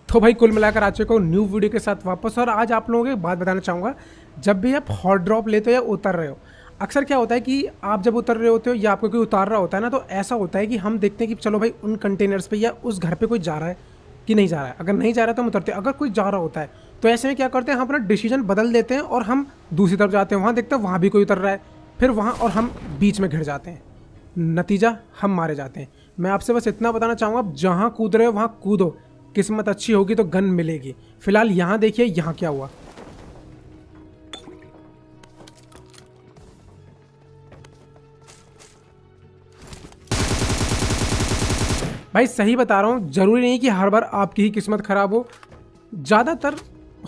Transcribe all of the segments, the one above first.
तो भाई कुल मिलाकर आ चुका हूँ न्यू वीडियो के साथ वापस। और आज आप लोगों को एक बात बताना चाहूँगा, जब भी आप हॉट ड्रॉप लेते हो या उतर रहे हो, अक्सर क्या होता है कि आप जब उतर रहे होते हो या आपको कोई उतार रहा होता है ना, तो ऐसा होता है कि हम देखते हैं कि चलो भाई उन कंटेनर्स पे या उस घर पे कोई जा रहा है कि नहीं जा रहा है। अगर नहीं जा रहा है तो हम उतरते हैं, अगर कोई जा रहा होता है तो ऐसे में क्या करते हैं, हम अपना डिसीजन बदल देते हैं और हम दूसरी तरफ जाते हैं। वहाँ देखते हैं वहाँ भी कोई उतर रहा है, फिर वहाँ और हम बीच में घिर जाते हैं, नतीजा हम मारे जाते हैं। मैं आपसे बस इतना बताना चाहूँगा, आप जहाँ कूद रहे हो वहाँ कूदो, किस्मत अच्छी होगी तो गन मिलेगी। फिलहाल यहाँ देखिए यहाँ क्या हुआ। भाई सही बता रहा हूँ, जरूरी नहीं कि हर बार आपकी ही किस्मत खराब हो, ज़्यादातर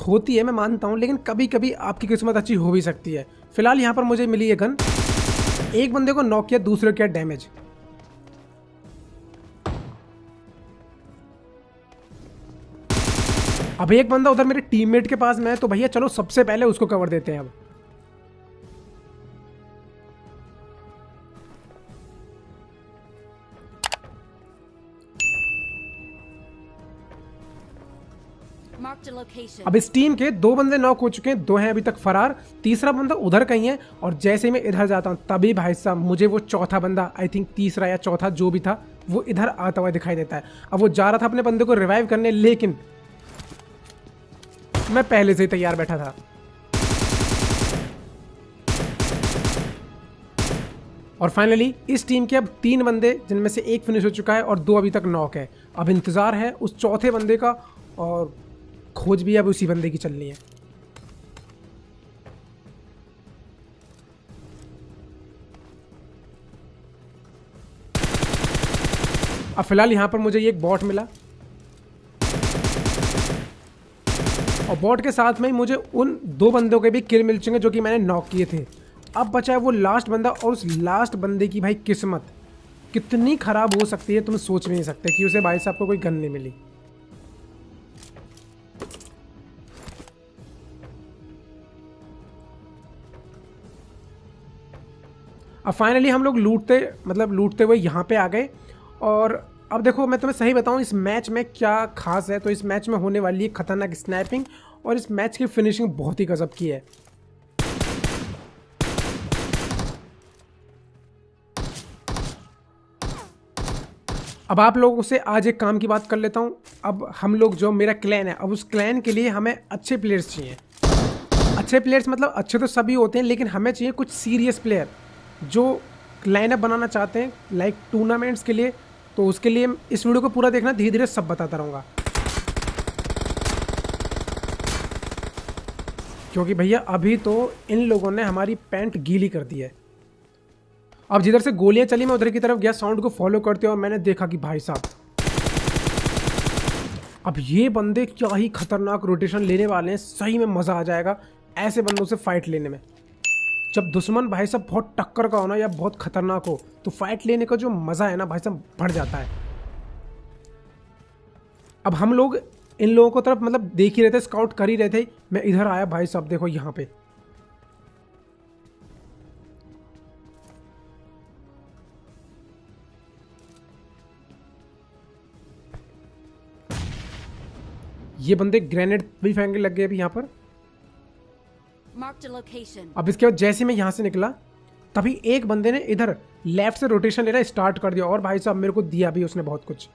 होती है मैं मानता हूँ, लेकिन कभी कभी आपकी किस्मत अच्छी हो भी सकती है। फिलहाल यहाँ पर मुझे मिली ये गन, एक बंदे को नॉक किया, दूसरे को किया डैमेज। अब एक बंदा उधर मेरे टीममेट के पास में है, तो भैया चलो सबसे पहले उसको कवर देते हैं। अब अब इस टीम के दो बंदे नॉक हो चुके हैं, दो हैं अभी तक फरार, तीसरा बंदा उधर कहीं है। और जैसे ही मैं इधर जाता हूं तभी भाई साहब मुझे वो चौथा बंदा, आई थिंक तीसरा या चौथा जो भी था, वो इधर आता हुआ दिखाई देता है। अब वो जा रहा था अपने बंदे को रिवाइव करने, लेकिन मैं पहले से ही तैयार बैठा था। और फाइनली इस टीम के अब 3 बंदे, जिनमें से एक फिनिश हो चुका है और 2 अभी तक नॉक है। अब इंतजार है उस चौथे बंदे का, और खोज भी अब उसी बंदे की चलनी है। अब फिलहाल यहां पर मुझे ये एक बॉट मिला, और बॉट के साथ में ही मुझे उन 2 बंदों के भी किल मिल चुके हैं जो कि मैंने नॉक किए थे। अब बचा है वो लास्ट बंदा, और उस लास्ट बंदे की भाई किस्मत कितनी खराब हो सकती है तुम सोच भी नहीं सकते, कि उसे भाई साहब को कोई गन नहीं मिली। अब फाइनली हम लोग लूटते हुए यहाँ पे आ गए। और अब देखो मैं तुम्हें सही बताऊँ इस मैच में क्या खास है, तो इस मैच में होने वाली है खतरनाक स्नैपिंग, और इस मैच की फिनिशिंग बहुत ही गजब की है। अब आप लोगों से आज एक काम की बात कर लेता हूँ। अब हम लोग जो मेरा क्लैन है, अब उस क्लैन के लिए हमें अच्छे प्लेयर्स चाहिए। अच्छे प्लेयर्स मतलब अच्छे तो सभी होते हैं, लेकिन हमें चाहिए कुछ सीरियस प्लेयर जो लाइनअप बनाना चाहते हैं लाइक टूर्नामेंट्स के लिए। तो उसके लिए इस वीडियो को पूरा देखना, धीरे धीरे सब बताता रहूँगा, क्योंकि भैया अभी तो इन लोगों ने हमारी पैंट गीली कर दी है। अब जिधर से गोलियां चली मैं उधर की तरफ गया साउंड को फॉलो करते हुए, और मैंने देखा कि भाई साहब अब ये बंदे क्या ही खतरनाक रोटेशन लेने वाले हैं। सही में मज़ा आ जाएगा ऐसे बंदों से फाइट लेने में। जब दुश्मन भाई साहब बहुत टक्कर का हो ना, या बहुत खतरनाक हो, तो फाइट लेने का जो मज़ा है ना भाई साहब बढ़ जाता है। अब हम लोग इन लोगों को तरफ मतलब देख ही रहे थे, स्काउट कर ही रहे थे। मैं इधर आया, भाई साहब देखो यहाँ पे ये बंदे ग्रेनेड भी फेंकने लग गए अभी यहाँ पर। अब इसके बाद जैसे मैं यहाँ से निकला, तभी एक बंदे ने इधर लेफ्ट से रोटेशन लेना स्टार्ट कर दिया, और भाई साहब मेरे को दिया भी उसने बहुत कुछ।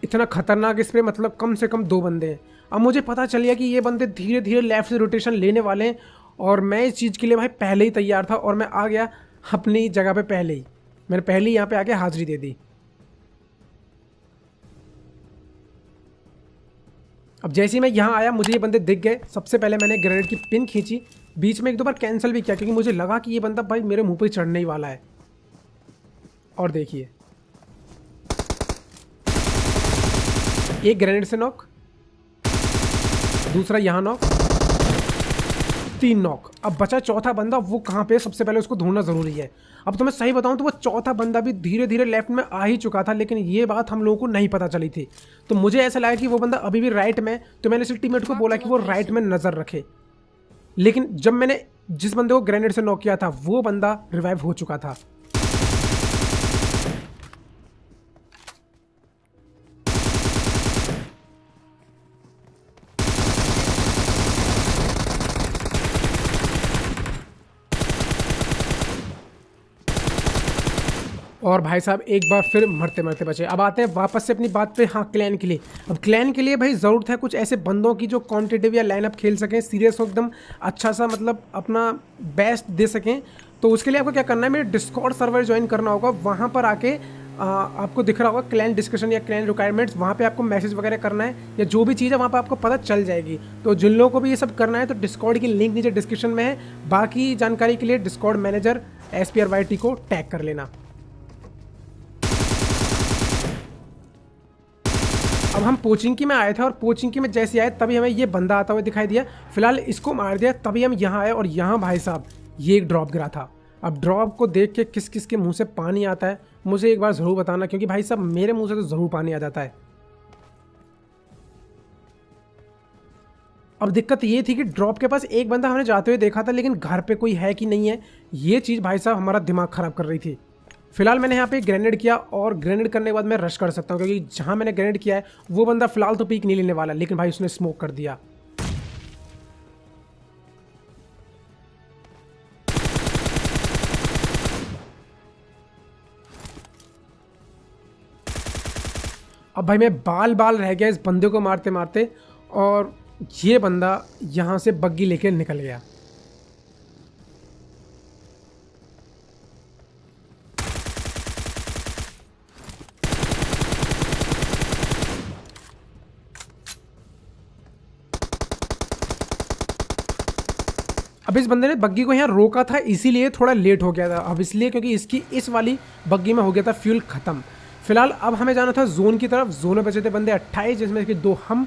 इतना खतरनाक स्प्रे, मतलब कम से कम 2 बंदे हैं। अब मुझे पता चल गया कि ये बंदे धीरे धीरे लेफ्ट से रोटेशन लेने वाले हैं, और मैं इस चीज़ के लिए भाई पहले ही तैयार था, और मैं आ गया अपनी जगह पे पहले ही। मैंने पहले ही यहाँ पे आके हाजिरी दे दी। अब जैसे ही मैं यहाँ आया मुझे ये बंदे दिख गए। सबसे पहले मैंने ग्रेनेड की पिन खींची, बीच में 1-2 बार कैंसिल भी किया, क्योंकि मुझे लगा कि ये बंदा भाई मेरे मुंह पे चढ़ने ही वाला है। और देखिए एक ग्रेनेड से नॉक, दूसरा यहाँ नॉक, 3 नॉक। अब बचा चौथा बंदा, वो कहाँ पे है सबसे पहले उसको ढूंढना जरूरी है। अब तो मैं सही बताऊं तो वो चौथा बंदा भी धीरे धीरे लेफ्ट में आ ही चुका था, लेकिन ये बात हम लोगों को नहीं पता चली थी। तो मुझे ऐसा लगा कि वो बंदा अभी भी राइट में, तो मैंने सिर्फ टीममेट को बोला कि वो राइट में नजर रखे। लेकिन जब मैंने जिस बंदे को ग्रेनेड से नॉक किया था, वो बंदा रिवाइव हो चुका था। और भाई साहब एक बार फिर मरते मरते बचे। अब आते हैं वापस से अपनी बात पे। हाँ, क्लैन के लिए। अब क्लैन के लिए भाई ज़रूरत है कुछ ऐसे बंदों की जो कॉम्पिटिटिव या लाइनअप खेल सकें, सीरियस हो एकदम, अच्छा सा मतलब अपना बेस्ट दे सकें। तो उसके लिए आपको क्या करना है, मेरे डिस्कॉर्ड सर्वर ज्वाइन करना होगा। वहाँ पर आके आपको दिख रहा होगा क्लैन डिस्कशन या क्लैन रिक्वायरमेंट्स, वहाँ पे आपको मैसेज वगैरह करना है या जो भी चीज़ है वहाँ पे आपको पता चल जाएगी। तो जिन लोगों को भी ये सब करना है तो डिस्कॉर्ड की लिंक नीचे डिस्क्रिप्शन में है। बाकी जानकारी के लिए डिस्कॉर्ड मैनेजर SPRYT को टैग कर लेना। अब हम पोचिंकी में आए थे और पोचिंकी में जैसे आए तभी हमें ये बंदा आता हुआ दिखाई दिया। फिलहाल इसको मार दिया, तभी हम यहाँ आए और यहाँ भाई साहब ये एक ड्रॉप गिरा था। अब ड्रॉप को देख के किस किस के मुंह से पानी आता है मुझे एक बार ज़रूर बताना, क्योंकि भाई साहब मेरे मुंह से तो ज़रूर पानी आ जाता है। अब दिक्कत ये थी कि ड्रॉप के पास एक बंदा हमने जाते हुए देखा था, लेकिन घर पे कोई है कि नहीं है, ये चीज़ भाई साहब हमारा दिमाग ख़राब कर रही थी। फिलहाल मैंने यहाँ पे ग्रेनेड किया और ग्रेनेड करने के बाद मैं रश कर सकता हूँ, क्योंकि जहाँ मैंने ग्रेनेड किया है वो बंदा फिलहाल तो पीक नहीं लेने वाला, लेकिन भाई उसने स्मोक कर दिया। अब भाई मैं बाल बाल रह गया इस बंदे को मारते मारते, और ये बंदा यहाँ से बग्गी लेके निकल गया। अब इस बंदे ने बग्गी को यहाँ रोका था, इसीलिए थोड़ा लेट हो गया था। अब इसलिए क्योंकि इसकी इस वाली बग्गी में हो गया था फ्यूल ख़त्म। फिलहाल अब हमें जाना था जोन की तरफ। जोन में बचे थे बंदे 28, जिसमें कि 2 हम।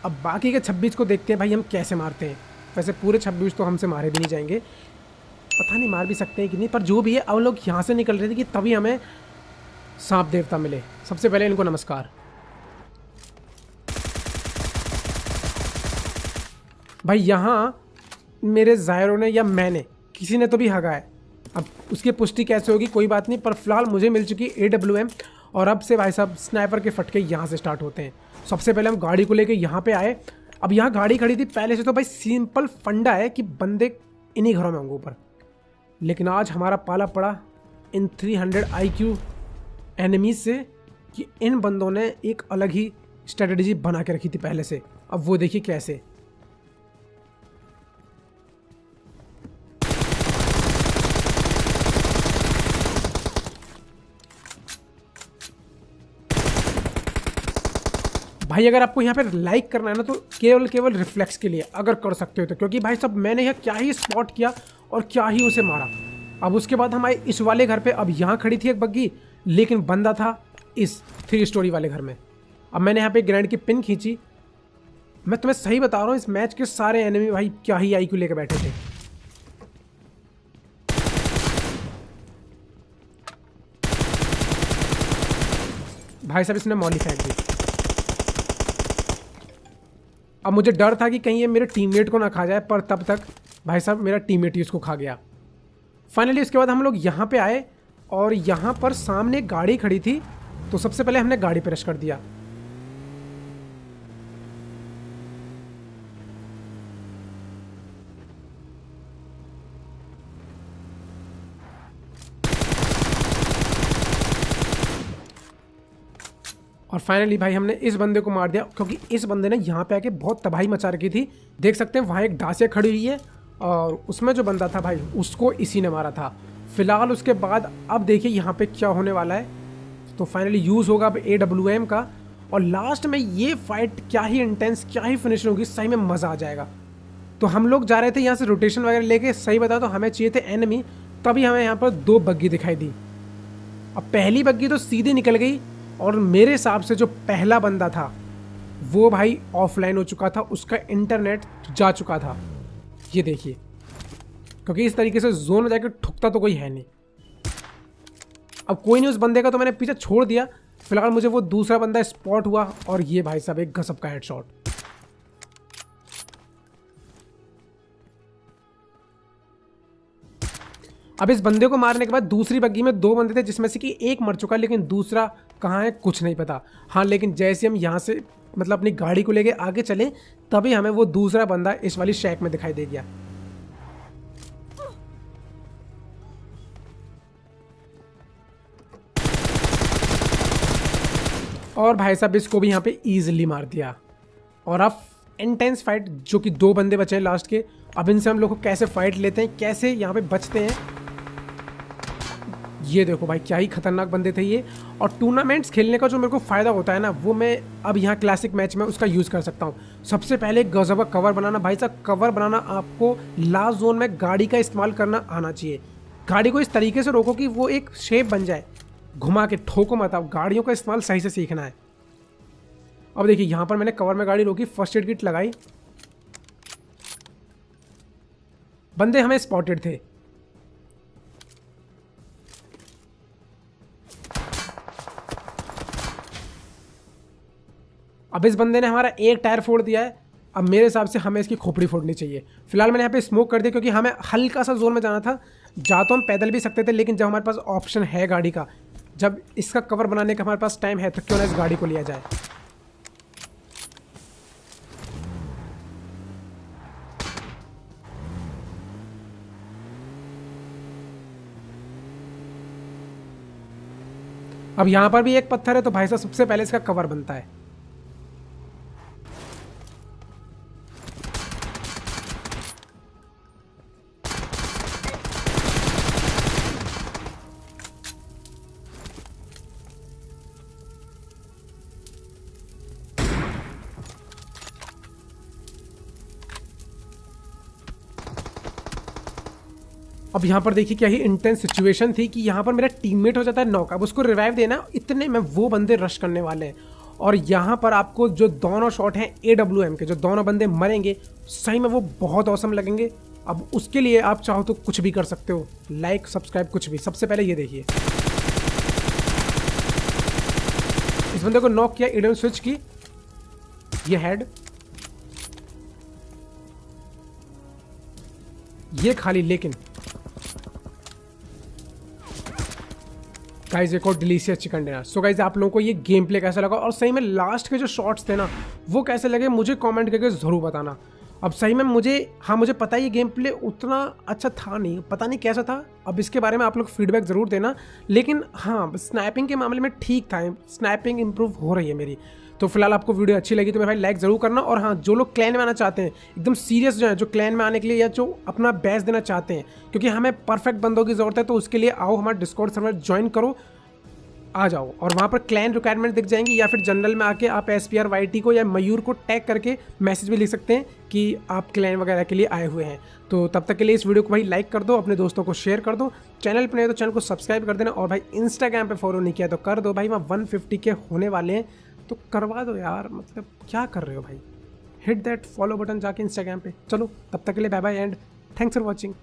अब बाकी के 26 को देखते हैं भाई हम कैसे मारते हैं। वैसे पूरे 26 तो हमसे मारे भी नहीं जाएंगे, पता नहीं मार भी सकते हैं कि नहीं, पर जो भी है अब लोग यहाँ से निकल रहे थे कि तभी हमें सांप देवता मिले। सबसे पहले इनको नमस्कार। भाई यहाँ मेरे ज़ायरों ने या मैंने, किसी ने तो भी हगा है। अब उसकी पुष्टि कैसे होगी कोई बात नहीं, पर फिलहाल मुझे मिल चुकी AWM। और अब से भाई साहब स्नाइपर के फटके यहाँ से स्टार्ट होते हैं। सबसे पहले हम गाड़ी को लेके यहाँ पे आए। अब यहाँ गाड़ी खड़ी थी पहले से, तो भाई सिंपल फंडा है कि बंदे इन्हीं घरों में होंगे ऊपर। लेकिन आज हमारा पाला पड़ा इन 300 IQ एनिमीज से कि इन बंदों ने एक अलग ही स्ट्रेटजी बना के रखी थी पहले से। अब वो देखिए कैसे। भाई अगर आपको यहाँ पे लाइक करना है ना, तो केवल रिफ्लेक्स के लिए अगर कर सकते हो तो, क्योंकि भाई सब मैंने यहाँ क्या ही स्पॉट किया और क्या ही उसे मारा। अब उसके बाद हम आए इस वाले घर पे। अब यहाँ खड़ी थी एक बग्गी, लेकिन बंदा था इस 3 स्टोरी वाले घर में। अब मैंने यहाँ पे ग्रेनेड की पिन खींची। मैं तुम्हें सही बता रहा हूँ, इस मैच के सारे एनिमी भाई क्या ही IQ लेके बैठे थे। भाई साहब इसने मॉली फेंक दी। अब मुझे डर था कि कहीं ये मेरे टीममेट को ना खा जाए, पर तब तक भाई साहब मेरा टीममेट ही उसको खा गया। फाइनली उसके बाद हम लोग यहाँ पे आए और यहाँ पर सामने गाड़ी खड़ी थी, तो सबसे पहले हमने गाड़ी पे रश कर दिया। और फाइनली भाई हमने इस बंदे को मार दिया, क्योंकि इस बंदे ने यहाँ पे आके बहुत तबाही मचा रखी थी। देख सकते हैं वहाँ एक डासिया खड़ी हुई है और उसमें जो बंदा था भाई उसको इसी ने मारा था। फिलहाल उसके बाद अब देखिए यहाँ पे क्या होने वाला है। तो फाइनली यूज़ होगा अब AWM का, और लास्ट में ये फाइट क्या ही इंटेंस, क्या ही फिनिश होगी, सही में मज़ा आ जाएगा। तो हम लोग जा रहे थे यहाँ से रोटेशन वगैरह लेके, सही बता तो हमें चाहिए थे एनिमी, तभी हमें यहाँ पर 2 बग्गी दिखाई दी। अब पहली बग्गी तो सीधी निकल गई, और मेरे हिसाब से जो पहला बंदा था वो भाई ऑफलाइन हो चुका था, उसका इंटरनेट जा चुका था। ये देखिए, क्योंकि इस तरीके से जोन में जाकर ठुकता तो कोई है नहीं। अब कोई नहीं, उस बंदे का तो मैंने पीछे छोड़ दिया। फिलहाल मुझे वो दूसरा बंदा स्पॉट हुआ, और ये भाई साहब एक गजब का हेडशॉट। अब इस बंदे को मारने के बाद दूसरी बग्गी में 2 बंदे थे, जिसमें से कि एक मर चुका, लेकिन दूसरा कहाँ है कुछ नहीं पता। हाँ, लेकिन जैसे हम यहाँ से मतलब अपनी गाड़ी को लेके आगे चले, तभी हमें वो दूसरा बंदा इस वाली शैक में दिखाई दे गया। और भाई साहब इसको भी यहाँ पे ईजिली मार दिया। और अब इंटेंस फाइट, जो कि 2 बंदे बचे हैं लास्ट के। अब इनसे हम लोग को कैसे फाइट लेते हैं, कैसे यहाँ पे बचते हैं, ये देखो भाई क्या ही खतरनाक बंदे थे ये। और टूर्नामेंट्स खेलने का जो मेरे को फ़ायदा होता है ना, वो मैं अब यहाँ क्लासिक मैच में उसका यूज़ कर सकता हूँ। सबसे पहले गजब का कवर बनाना। भाई साहब कवर बनाना आपको लास्ट जोन में गाड़ी का इस्तेमाल करना आना चाहिए। गाड़ी को इस तरीके से रोको कि वो एक शेप बन जाए, घुमा के ठोको मत। आप गाड़ियों का इस्तेमाल सही से सीखना है। अब देखिए यहाँ पर मैंने कवर में गाड़ी रोकी, फर्स्ट एड किट लगाई। बंदे हमें स्पॉटेड थे। अब इस बंदे ने हमारा एक टायर फोड़ दिया है। अब मेरे हिसाब से हमें इसकी खोपड़ी फोड़नी चाहिए। फिलहाल मैंने यहाँ पे स्मोक कर दिया क्योंकि हमें हल्का सा जोन में जाना था। जा तो हम पैदल भी सकते थे, लेकिन जब हमारे पास ऑप्शन है गाड़ी का, जब इसका कवर बनाने का हमारे पास टाइम है, तो क्यों ना इस गाड़ी को लिया जाए। अब यहाँ पर भी एक पत्थर है, तो भाई साहब सबसे पहले इसका कवर बनता है। अब यहाँ पर देखिए क्या ही इंटेंस सिचुएशन थी कि यहाँ पर मेरा टीममेट हो जाता है नॉक। अब उसको रिवाइव देना, इतने में वो बंदे रश करने वाले हैं। और यहाँ पर आपको जो दोनों शॉट हैं AWM के, जो दोनों बंदे मरेंगे, सही में वो बहुत औसम लगेंगे। अब उसके लिए आप चाहो तो कुछ भी कर सकते हो, लाइक सब्सक्राइब कुछ भी। सबसे पहले ये देखिए, इस बंदे को नॉक किया, AWM स्विच की, ये हेड, ये खाली। लेकिन गाइज एक और delicious chicken dinner. So guys आप लोगों को ये गेम प्ले कैसा लगा और सही में लास्ट के जो शॉट्स थे ना वो कैसे लगे, मुझे कमेंट करके ज़रूर बताना। अब सही में मुझे पता है ये गेम प्ले उतना अच्छा था नहीं, पता नहीं कैसा था। अब इसके बारे में आप लोग फीडबैक ज़रूर देना। लेकिन हाँ, स्नैपिंग के मामले में ठीक था, स्नैपिंग इंप्रूव हो रही है मेरी। तो फिलहाल आपको वीडियो अच्छी लगी तो मेरे भाई लाइक ज़रूर करना। और हाँ, जो लोग क्लैन में आना चाहते हैं, एकदम सीरियस जो है, जो क्लैन में आने के लिए या जो अपना बेस्ट देना चाहते हैं, क्योंकि हमें परफेक्ट बंदों की ज़रूरत है, तो उसके लिए आओ हमारा डिस्कॉर्ड सर्वर ज्वाइन करो, आ जाओ। और वहाँ पर क्लैन रिक्वायरमेंट दिख जाएंगी, या फिर जनरल में आके आप SPRYT को या मयूर को टैग करके मैसेज भी लिख सकते हैं कि आप क्लैन वगैरह के लिए आए हुए हैं। तो तब तक के लिए इस वीडियो को भाई लाइक कर दो, अपने दोस्तों को शेयर कर दो, चैनल पर नहीं तो चैनल को सब्सक्राइब कर देना। और भाई इंस्टाग्राम पे फॉलो नहीं किया तो कर दो भाई, वहाँ 150 के होने वाले हैं, तो करवा दो यार। मतलब क्या कर रहे हो भाई, हिट दैट फॉलो बटन जाके इंस्टाग्राम पे। चलो तब तक के लिए bye bye and thanks for watching.